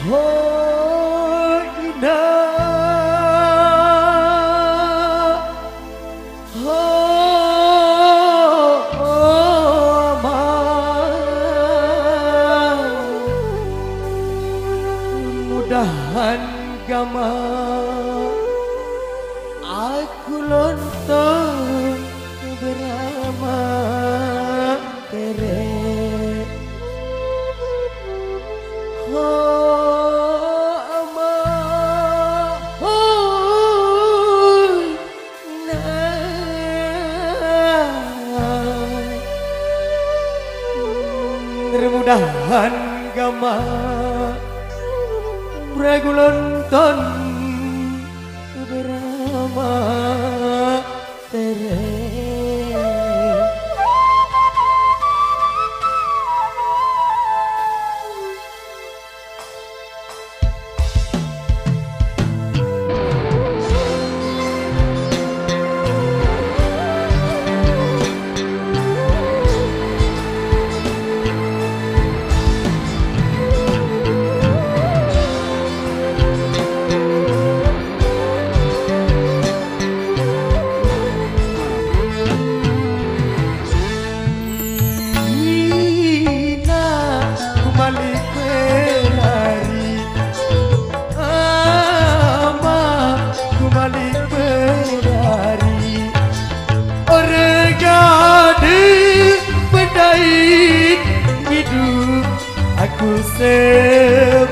Oh indah, oh aman, mudahan gama aku lontong bersama tere. Mudahan gama regulonton berama tere. Aku sebetul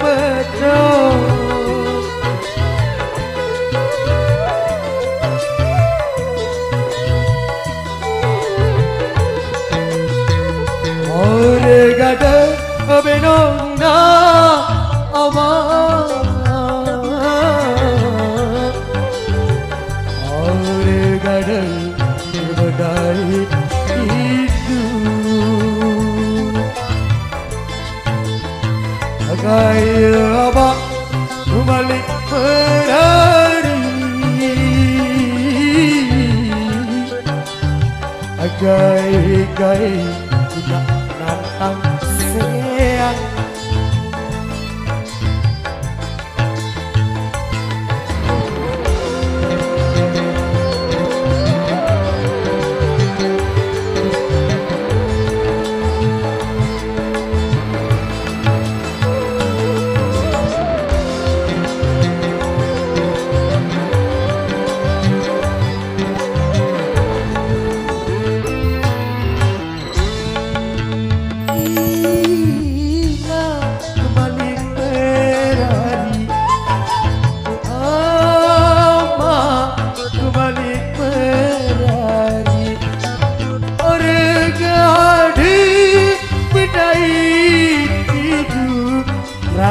Ore gada benong na ama Ore gada berbedai Gaya abang balik berhari Agai-gai tidak nantang sayang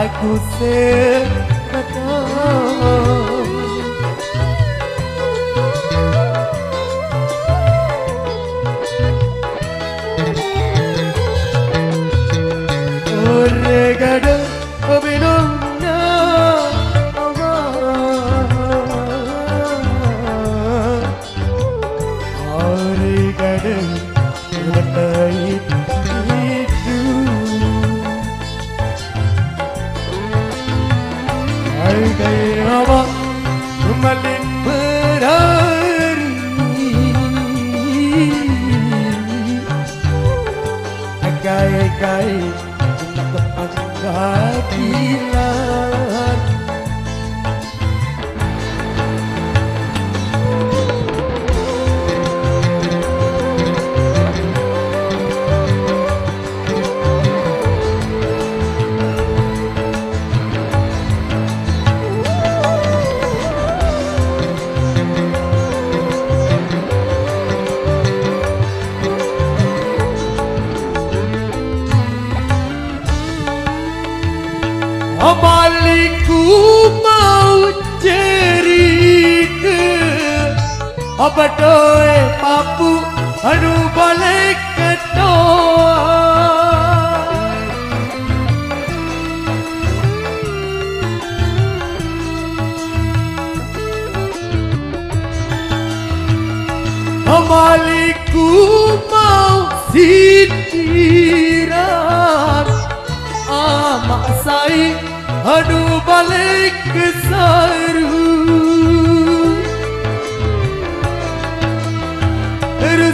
Aku sebetul Ore gada benong na ama Ore gada berbedai Gaya abang balik berhari Agai-agai tak tepat keadilan Baliku mau cerita apa doe papu anu balik kedoa Baliku mau sitiran amak sai Aduh balik ke saru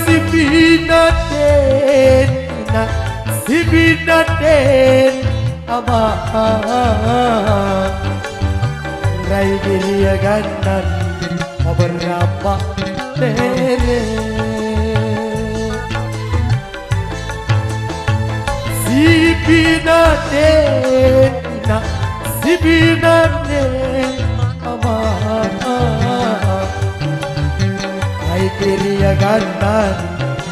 Si binaten Si binaten Abang Rai diri aganan Berapa tere Si binaten Si binaten Abang Rai diri aganan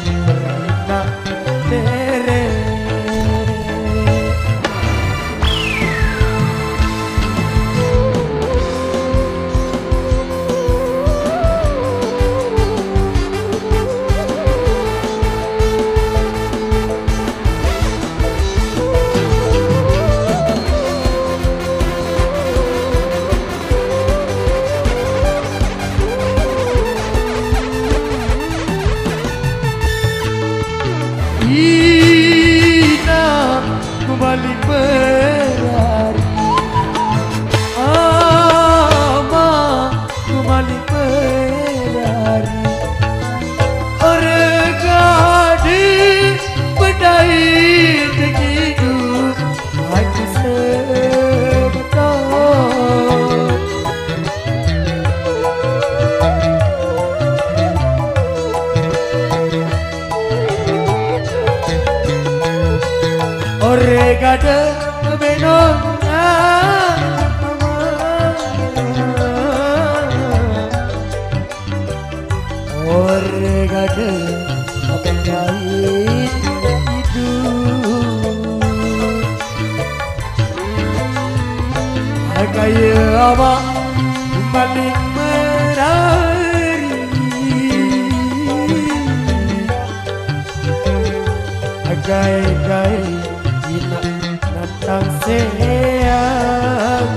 Berapa tere Ina kembali berlari Ama kembali berlari Orang gadis berdai begitu Aku sebetul Oregada benona Oregada benait itu Agaya apa balik merari Agaya Nantang sayang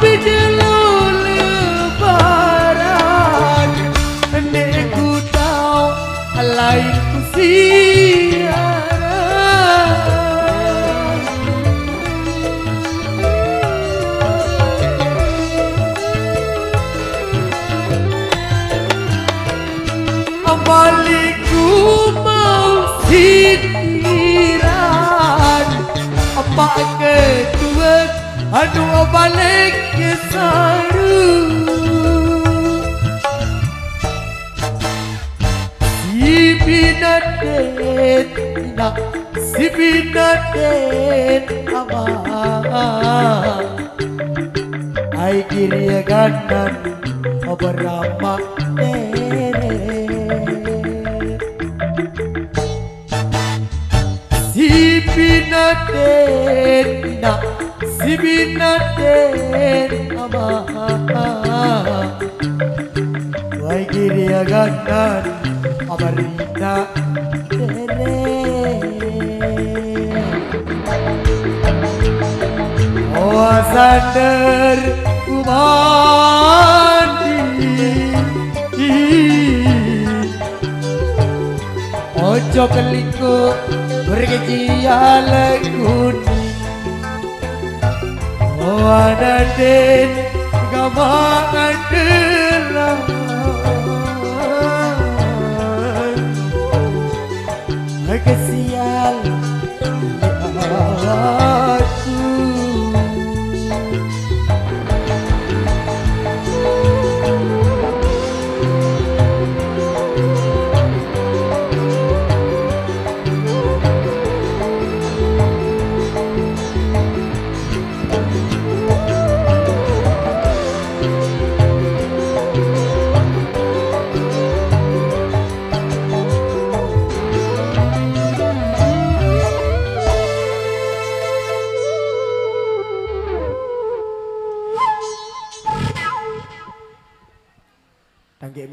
Bijelul lebaran Nek ku tahu lain ku siaran Balik ku mau sindiran Apa kedua Aduh balik ke saru Si binaten Si binaten Abang Ai kiri ganan Berapa tere Si binaten Si binaten Abang Wai kiri aganan Amarina tere Oh sadar umandi Ojo keliko berkejian lagunya Oh ada den gamangan gelang Kesial aku Tangge